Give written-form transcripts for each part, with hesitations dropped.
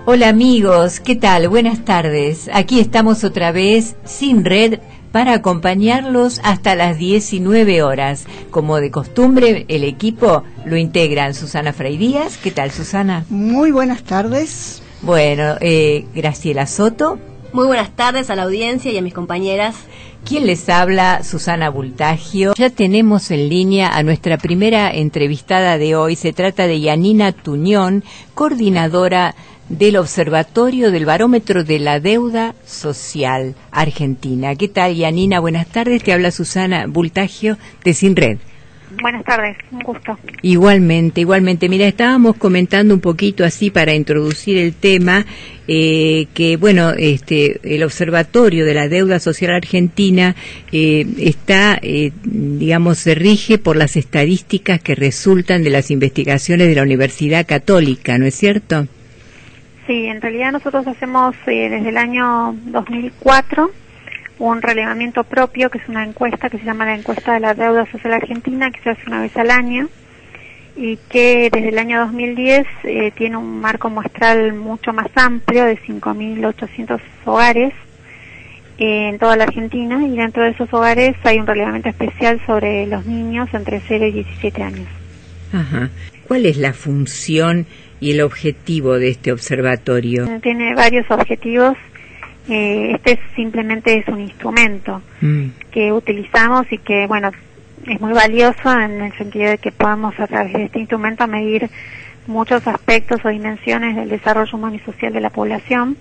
Hola amigos, ¿qué tal? Buenas tardes. Aquí estamos otra vez sin red para acompañarlos hasta las 19 horas. Como de costumbre, el equipo lo integran Susana Frey Díaz. ¿Qué tal, Susana? Muy buenas tardes. Bueno, Graciela Soto. Muy buenas tardes a la audiencia y a mis compañeras. ¿Quién les habla? Susana Bultagio. Ya tenemos en línea a nuestra primera entrevistada de hoy. Se trata de Yanina Tuñón, coordinadora del Observatorio del Barómetro de la Deuda Social Argentina. ¿Qué tal, Yanina? Buenas tardes. Te habla Susana Bultagio de Sin Red. Buenas tardes, un gusto. Igualmente. Mira, estábamos comentando un poquito así para introducir el tema, que bueno, el Observatorio de la Deuda Social Argentina está, digamos, se rige por las estadísticas que resultan de las investigaciones de la Universidad Católica, ¿no es cierto? Sí, en realidad nosotros hacemos desde el año 2004 un relevamiento propio, que es una encuesta que se llama la encuesta de la deuda social argentina, que se hace una vez al año y que desde el año 2010 tiene un marco muestral mucho más amplio de 5.800 hogares en toda la Argentina, y dentro de esos hogares hay un relevamiento especial sobre los niños entre 0 y 17 años. Ajá. ¿Cuál es la función y el objetivo de este observatorio? Tiene varios objetivos. Este simplemente es un instrumento que utilizamos y que, bueno, es muy valioso en el sentido de que podamos a través de este instrumento medir muchos aspectos o dimensiones del desarrollo humano y social de la población,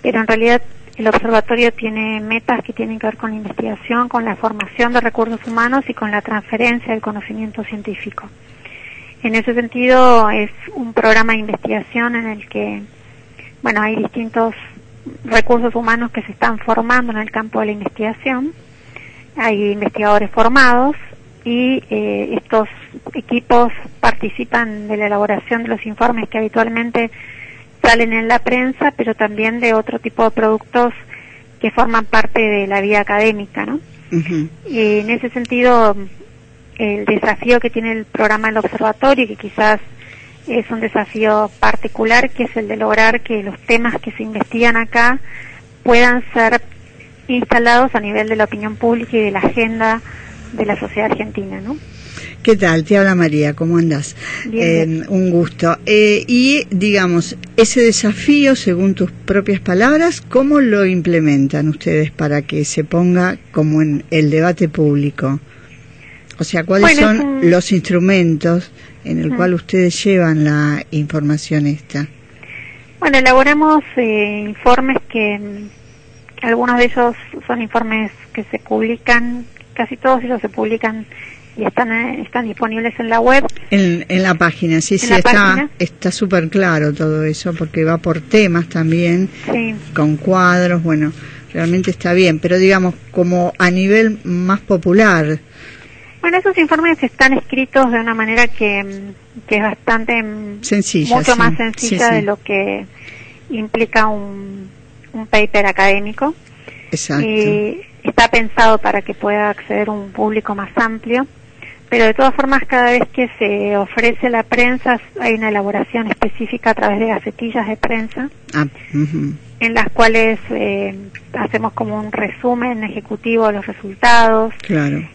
pero en realidad el observatorio tiene metas que tienen que ver con la investigación, con la formación de recursos humanos y con la transferencia del conocimiento científico. En ese sentido es un programa de investigación en el que, bueno, hay distintos recursos humanos que se están formando en el campo de la investigación. Hay investigadores formados y estos equipos participan de la elaboración de los informes que habitualmente salen en la prensa, pero también de otro tipo de productos que forman parte de la vida académica, ¿no? Uh-huh. Y en ese sentido, el desafío que tiene el programa del observatorio, que quizás es un desafío particular, que es el de lograr que los temas que se investigan acá puedan ser instalados a nivel de la opinión pública y de la agenda de la sociedad argentina, ¿no? ¿Qué tal? Te habla María, ¿cómo andás? Bien. Un gusto. Y, digamos, ese desafío, según tus propias palabras, ¿cómo lo implementan ustedes para que se ponga como en el debate público? O sea, ¿cuáles son los instrumentos en el cual ustedes llevan la información esta? Bueno, elaboramos informes que algunos de ellos son informes que se publican, casi todos ellos se publican y están disponibles en la web. En la página, sí, está súper claro todo eso, porque va por temas también, sí, con cuadros, bueno, realmente está bien, pero digamos, como a nivel más popular. Bueno, esos informes están escritos de una manera que es bastante sencilla, mucho más sencilla de lo que implica un paper académico. Exacto. Y está pensado para que pueda acceder un público más amplio, pero de todas formas cada vez que se ofrece la prensa hay una elaboración específica a través de gacetillas de prensa. En las cuales hacemos como un resumen ejecutivo de los resultados. Claro.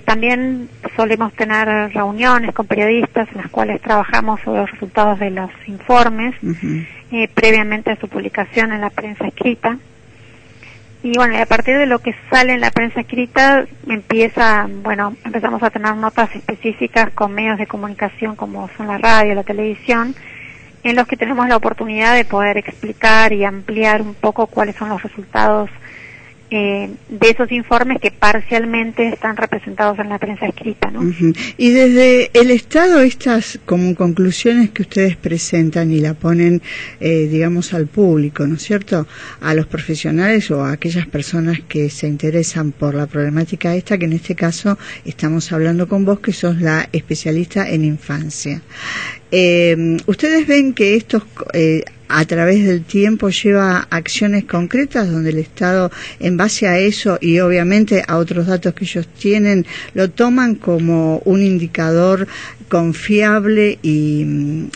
También solemos tener reuniones con periodistas en las cuales trabajamos sobre los resultados de los informes previamente a su publicación en la prensa escrita. Y bueno, y a partir de lo que sale en la prensa escrita empezamos a tener notas específicas con medios de comunicación como son la radio, la televisión, en los que tenemos la oportunidad de poder explicar y ampliar un poco cuáles son los resultados de esos informes que parcialmente están representados en la prensa escrita, ¿no? Y desde el Estado, estas como conclusiones que ustedes presentan y la ponen, digamos, al público, ¿no es cierto?, a los profesionales o a aquellas personas que se interesan por la problemática esta, que en este caso estamos hablando con vos, que sos la especialista en infancia. ¿Ustedes ven que estos a través del tiempo lleva acciones concretas donde el Estado, en base a eso y obviamente a otros datos que ellos tienen, lo toman como un indicador confiable y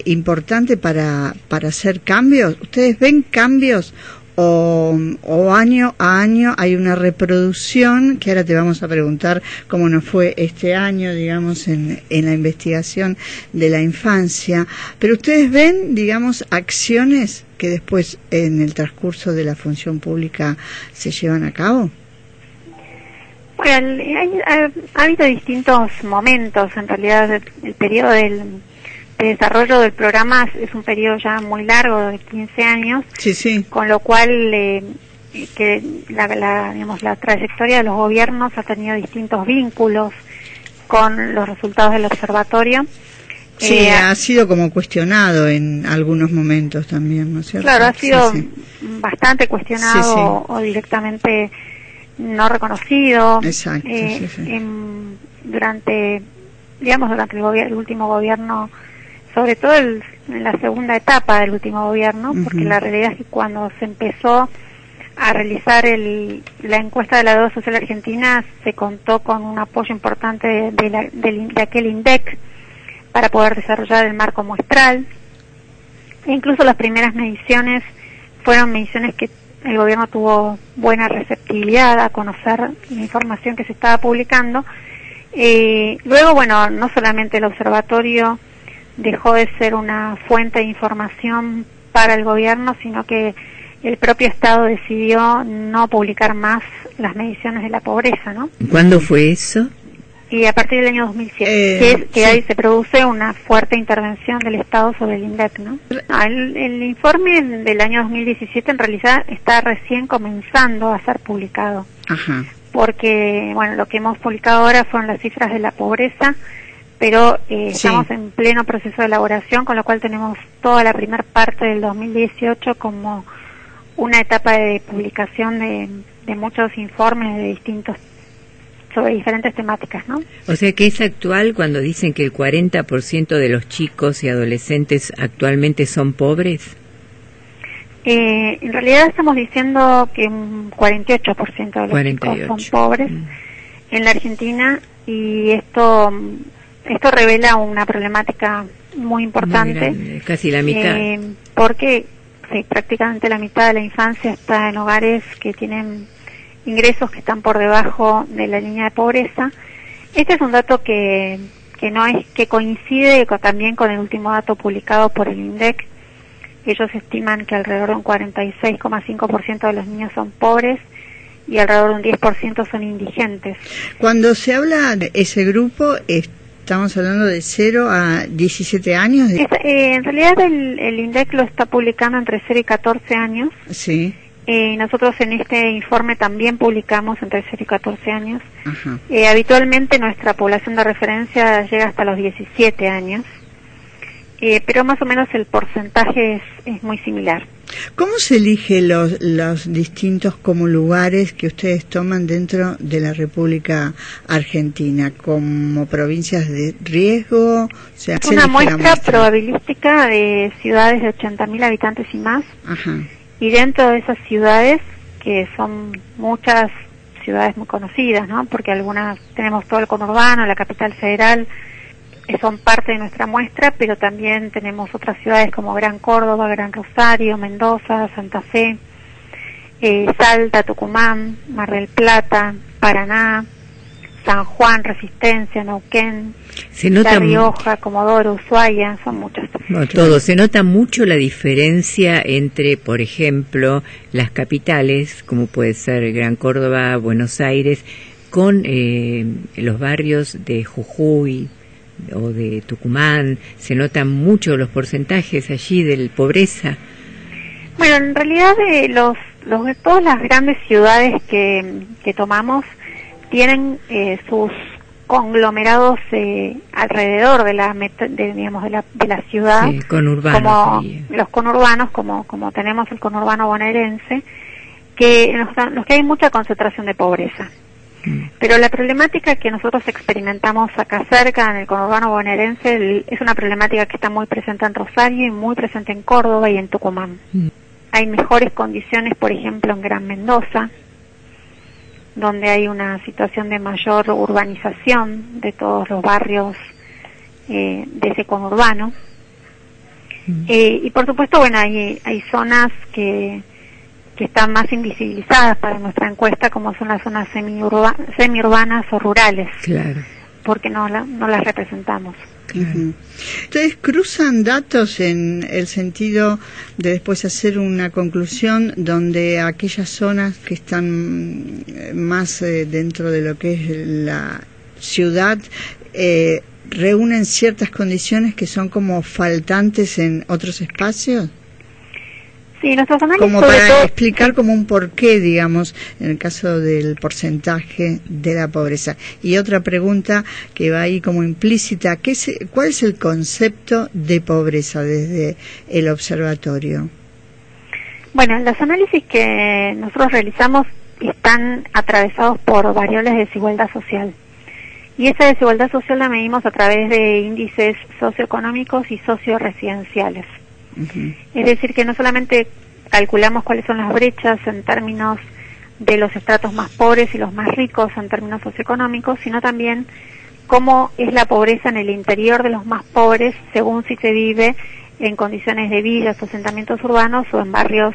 importante para hacer cambios? ¿Ustedes ven cambios o año a año hay una reproducción, que ahora te vamos a preguntar cómo nos fue este año, digamos, en la investigación de la infancia, pero ustedes ven, digamos, acciones que después en el transcurso de la función pública se llevan a cabo? Bueno, ha habido distintos momentos, en realidad el periodo de desarrollo del programa es un periodo ya muy largo, de 15 años, sí. Con lo cual que la trayectoria de los gobiernos ha tenido distintos vínculos con los resultados del observatorio. Sí, ha sido como cuestionado en algunos momentos también, ¿no es cierto? Claro, ha sido sí. Bastante cuestionado o directamente no reconocido. Exacto, durante el último gobierno, sobre todo en la segunda etapa del último gobierno, porque la realidad es que cuando se empezó a realizar la encuesta de la deuda social argentina, se contó con un apoyo importante de aquel INDEC para poder desarrollar el marco muestral. E incluso las primeras mediciones fueron mediciones que el gobierno tuvo buena receptividad a conocer la información que se estaba publicando. Luego, bueno, no solamente el observatorio dejó de ser una fuente de información para el gobierno, sino que el propio Estado decidió no publicar más las mediciones de la pobreza, ¿no? ¿Cuándo fue eso? Y a partir del año 2007, que ahí se produce una fuerte intervención del Estado sobre el INDEC, ¿no? El informe del año 2017 en realidad está recién comenzando a ser publicado. Ajá. Porque, bueno, lo que hemos publicado ahora fueron las cifras de la pobreza, pero estamos en pleno proceso de elaboración, con lo cual tenemos toda la primera parte del 2018 como una etapa de publicación de muchos informes de sobre diferentes temáticas, ¿no? O sea que es actual cuando dicen que el 40% de los chicos y adolescentes actualmente son pobres. En realidad estamos diciendo que un 48% de los chicos son pobres en la Argentina, y esto revela una problemática muy importante. Muy grande, casi la mitad. Porque prácticamente la mitad de la infancia está en hogares que tienen ingresos que están por debajo de la línea de pobreza. Este es un dato que coincide también con el último dato publicado por el INDEC. Ellos estiman que alrededor de un 46,5% de los niños son pobres y alrededor de un 10% son indigentes. Cuando se habla de ese grupo, estamos hablando de 0 a 17 años. En realidad el INDEC lo está publicando entre 0 y 14 años. Sí. Nosotros en este informe también publicamos entre 0 y 14 años. Ajá. Habitualmente nuestra población de referencia llega hasta los 17 años, pero más o menos el porcentaje es muy similar. ¿Cómo se eligen los distintos como lugares que ustedes toman dentro de la República Argentina? ¿Como provincias de riesgo? O sea, una muestra probabilística de ciudades de 80.000 habitantes y más. Ajá. Y dentro de esas ciudades, que son muchas ciudades muy conocidas, ¿no? Porque algunas tenemos todo el conurbano, la capital federal, son parte de nuestra muestra, pero también tenemos otras ciudades como Gran Córdoba, Gran Rosario, Mendoza, Santa Fe, Salta, Tucumán, Mar del Plata, Paraná, San Juan, Resistencia, Neuquén, La Rioja, Comodoro, Ushuaia, son muchas. No, todo. Se nota mucho la diferencia entre, por ejemplo, las capitales, como puede ser Gran Córdoba, Buenos Aires, con los barrios de Jujuy o de Tucumán. Se notan mucho los porcentajes allí de pobreza. Bueno, en realidad de todas las grandes ciudades que tomamos tienen sus conglomerados alrededor de la ciudad, sí, conurbanos, como los conurbanos, como tenemos el conurbano bonaerense, que los que hay mucha concentración de pobreza. Pero la problemática que nosotros experimentamos acá cerca, en el conurbano bonaerense, es una problemática que está muy presente en Rosario y muy presente en Córdoba y en Tucumán. Hay mejores condiciones, por ejemplo, en Gran Mendoza, donde hay una situación de mayor urbanización de todos los barrios de ese conurbano. Y por supuesto, bueno, hay zonas que están más invisibilizadas para nuestra encuesta, como son las zonas semiurbanas o rurales, claro, porque no las representamos. Claro. Ustedes cruzan datos en el sentido de después hacer una conclusión donde aquellas zonas que están más dentro de lo que es la ciudad reúnen ciertas condiciones que son como faltantes en otros espacios. Sí, nuestros análisis como para explicar como un porqué, digamos, en el caso del porcentaje de la pobreza. Y otra pregunta que va ahí como implícita, ¿cuál es el concepto de pobreza desde el observatorio? Bueno, los análisis que nosotros realizamos están atravesados por variables de desigualdad social. Y esa desigualdad social la medimos a través de índices socioeconómicos y socioresidenciales. Es decir, que no solamente calculamos cuáles son las brechas en términos de los estratos más pobres y los más ricos en términos socioeconómicos, sino también cómo es la pobreza en el interior de los más pobres según si se vive en condiciones de villas o asentamientos urbanos o en barrios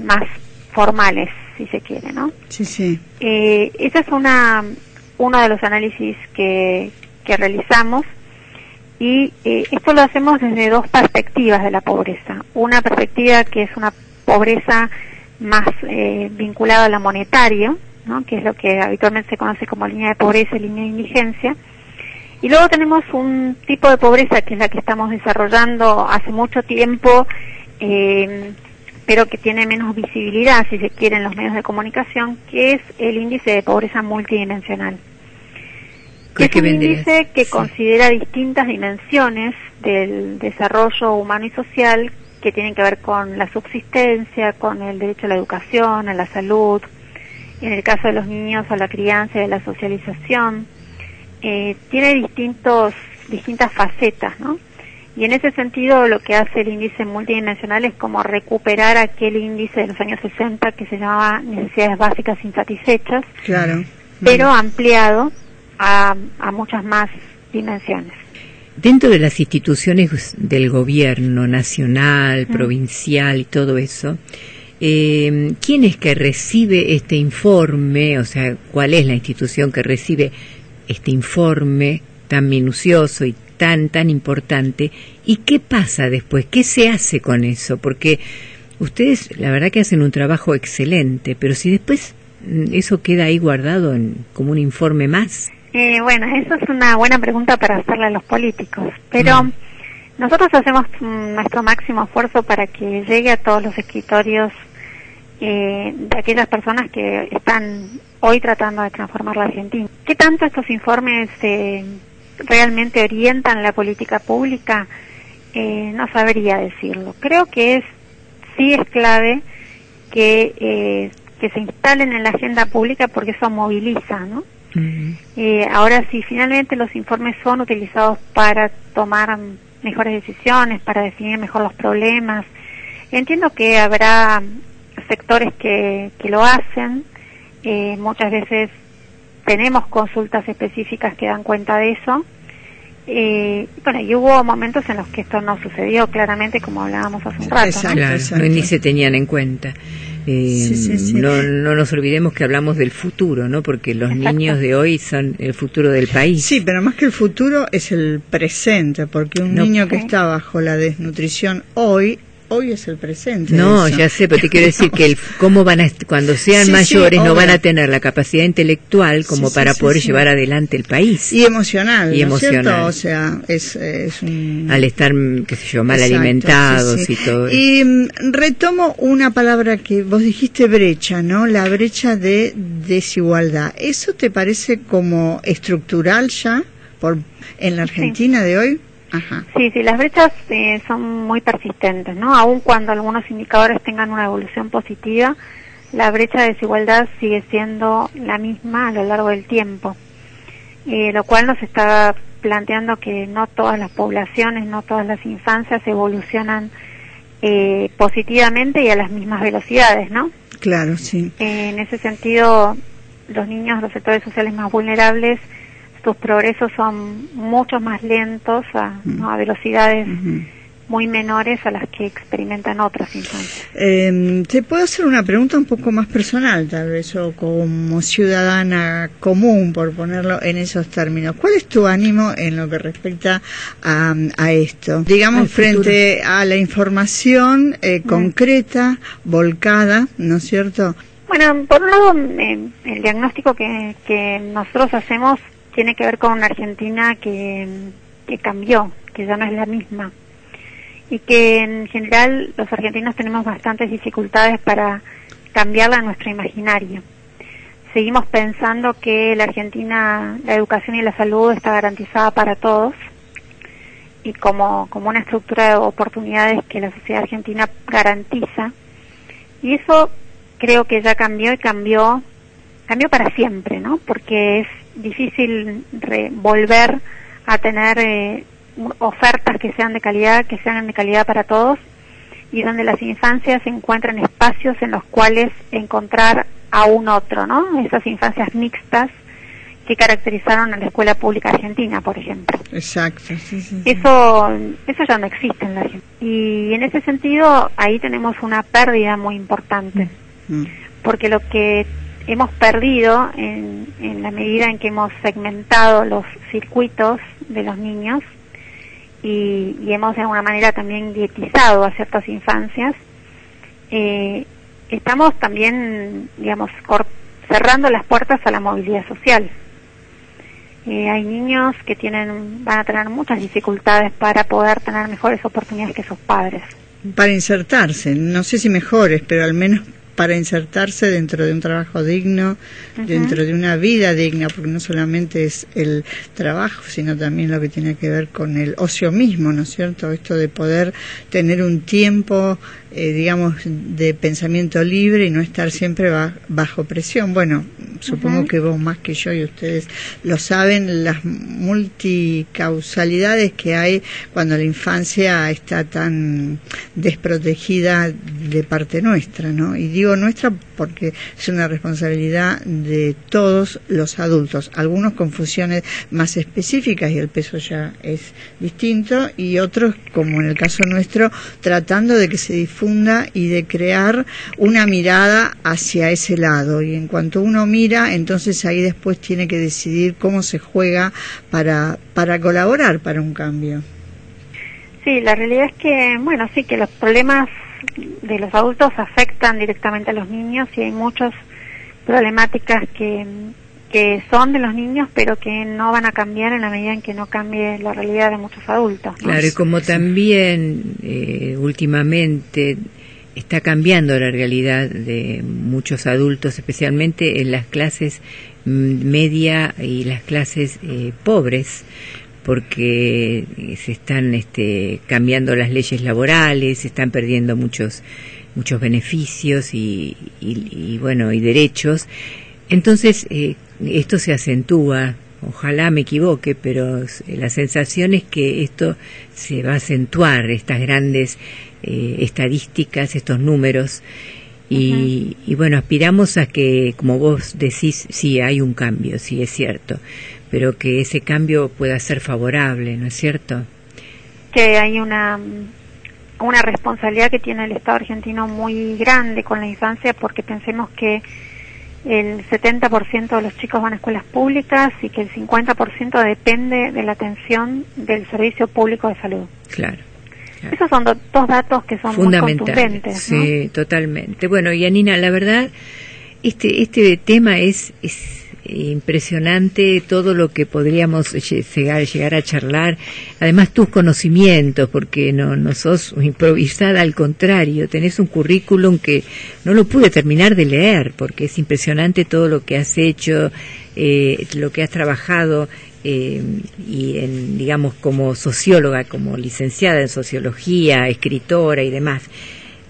más formales, si se quiere, ¿no? Sí, sí. Ese es uno de los análisis que realizamos. Y esto lo hacemos desde dos perspectivas de la pobreza. Una perspectiva que es una pobreza más vinculada a la monetaria, ¿no?, que es lo que habitualmente se conoce como línea de pobreza y línea de indigencia. Y luego tenemos un tipo de pobreza que es la que estamos desarrollando hace mucho tiempo, pero que tiene menos visibilidad, si se quiere, en los medios de comunicación, que es el índice de pobreza multidimensional. Es un índice que considera distintas dimensiones del desarrollo humano y social que tienen que ver con la subsistencia, con el derecho a la educación, a la salud, en el caso de los niños a la crianza y a la socialización. Tiene distintas facetas, ¿no? Y en ese sentido lo que hace el índice multidimensional es como recuperar aquel índice de los años 60 que se llamaba necesidades básicas insatisfechas, claro, pero ampliado a muchas más dimensiones. Dentro de las instituciones del gobierno nacional, provincial y todo eso, ¿quién es que recibe este informe? O sea, ¿cuál es la institución que recibe este informe tan minucioso y tan importante? ¿Y qué pasa después? ¿Qué se hace con eso? Porque ustedes, la verdad que hacen un trabajo excelente, pero si después eso queda ahí guardado como un informe más. Bueno, eso es una buena pregunta para hacerle a los políticos, pero nosotros hacemos nuestro máximo esfuerzo para que llegue a todos los escritorios de aquellas personas que están hoy tratando de transformar la Argentina. ¿Qué tanto estos informes realmente orientan la política pública? No sabría decirlo. Creo que sí es clave que se instalen en la agenda pública porque eso moviliza, ¿no? Ahora, si finalmente los informes son utilizados para tomar mejores decisiones, para definir mejor los problemas, entiendo que habrá sectores que lo hacen. Muchas veces tenemos consultas específicas que dan cuenta de eso. Bueno, y hubo momentos en los que esto no sucedió claramente, como hablábamos hace un rato. Exacto, ¿no? exacto. Ni se tenían en cuenta. Sí. No nos olvidemos que hablamos del futuro, ¿no? Porque los niños de hoy son el futuro del país. Sí, pero más que el futuro es el presente, porque un niño que está bajo la desnutrición hoy es el presente. No, ya sé, pero te quiero decir que cómo van a cuando sean mayores no van a tener la capacidad intelectual como para poder llevar adelante el país. Y emocional, ¿no es cierto? O sea, al estar, qué sé yo, mal alimentados y todo. Y retomo una palabra que vos dijiste, brecha, ¿no? La brecha de desigualdad. ¿Eso te parece como estructural ya en la Argentina de hoy? Ajá. Sí, las brechas son muy persistentes, ¿no? Aun cuando algunos indicadores tengan una evolución positiva, la brecha de desigualdad sigue siendo la misma a lo largo del tiempo, lo cual nos está planteando que no todas las poblaciones, no todas las infancias evolucionan positivamente y a las mismas velocidades, ¿no? Claro, sí. En ese sentido, los niños, los sectores sociales más vulnerables, sus progresos son mucho más lentos, ¿no? A velocidades muy menores a las que experimentan otras infancias. Te puedo hacer una pregunta un poco más personal, tal vez, o como ciudadana común, por ponerlo en esos términos. ¿Cuál es tu ánimo en lo que respecta a esto? Digamos, frente a la información concreta, volcada, ¿no es cierto? Bueno, por un lado, el diagnóstico que nosotros hacemos tiene que ver con una Argentina que cambió, que ya no es la misma, y que en general los argentinos tenemos bastantes dificultades para cambiarla en nuestro imaginario. Seguimos pensando que la Argentina, la educación y la salud está garantizada para todos, y como una estructura de oportunidades que la sociedad argentina garantiza, y eso creo que ya cambió y cambió para siempre, ¿no? Porque es difícil volver a tener ofertas que sean de calidad para todos, y donde las infancias encuentran espacios en los cuales encontrar a un otro, ¿no? Esas infancias mixtas que caracterizaron a la escuela pública argentina, por ejemplo. Exacto, sí. Eso ya no existe en la Argentina. Y en ese sentido, ahí tenemos una pérdida muy importante, porque lo que hemos perdido en la medida en que hemos segmentado los circuitos de los niños y hemos de alguna manera también dietizado a ciertas infancias, estamos también, digamos, cerrando las puertas a la movilidad social. Hay niños que van a tener muchas dificultades para poder tener mejores oportunidades que sus padres. Para insertarse, no sé si mejores, pero al menos para insertarse dentro de un trabajo digno, dentro de una vida digna, porque no solamente es el trabajo, sino también lo que tiene que ver con el ocio mismo, ¿no es cierto? Esto de poder tener un tiempo, digamos, de pensamiento libre y no estar siempre bajo presión. Bueno, supongo que vos más que yo y ustedes lo saben, las multicausalidades que hay cuando la infancia está tan desprotegida de parte nuestra, ¿no? Y digo nuestra porque es una responsabilidad de todos los adultos, algunos con funciones más específicas y el peso ya es distinto, y otros, como en el caso nuestro, tratando de que se difunda y de crear una mirada hacia ese lado, y en cuanto uno mira, entonces ahí después tiene que decidir cómo se juega para colaborar para un cambio. Sí, la realidad es que, bueno, sí, que los problemas de los adultos afectan directamente a los niños, y hay muchas problemáticas que son de los niños, pero que no van a cambiar en la medida en que no cambie la realidad de muchos adultos, ¿no? Claro, y como también últimamente está cambiando la realidad de muchos adultos, especialmente en las clases media y las clases pobres, porque se están cambiando las leyes laborales, se están perdiendo muchos beneficios y derechos. Entonces esto se acentúa, ojalá me equivoque, pero la sensación es que esto se va a acentuar, estas grandes estadísticas, estos números, y bueno, aspiramos a que, como vos decís, sí hay un cambio, sí es cierto, pero que ese cambio pueda ser favorable, ¿no es cierto? Que hay una responsabilidad que tiene el Estado argentino muy grande con la infancia, porque pensemos que el 70% de los chicos van a escuelas públicas y que el 50% depende de la atención del Servicio Público de Salud. Claro. Esos son dos datos que son muy contundentes, ¿no? Sí, totalmente. Bueno, Yanina, la verdad, este tema es impresionante, todo lo que podríamos llegar a charlar, además tus conocimientos, porque no sos improvisada, al contrario, tenés un currículum que no lo pude terminar de leer, porque es impresionante todo lo que has hecho, lo que has trabajado, y digamos como socióloga, como licenciada en sociología, escritora y demás.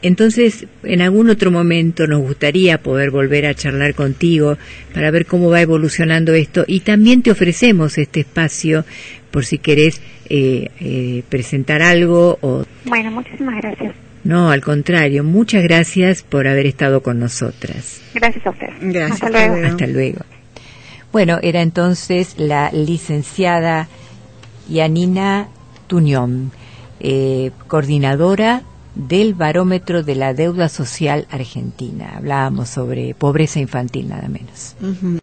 Entonces, en algún otro momento nos gustaría poder volver a charlar contigo para ver cómo va evolucionando esto, y también te ofrecemos este espacio por si querés presentar algo o... Bueno, muchísimas gracias. No, al contrario, muchas gracias por haber estado con nosotras. Gracias a usted. Gracias. Hasta luego. Hasta luego. Bueno, era entonces la licenciada Yanina Tuñón, coordinadora del Barómetro de la Deuda Social Argentina. Hablábamos sobre pobreza infantil, nada menos.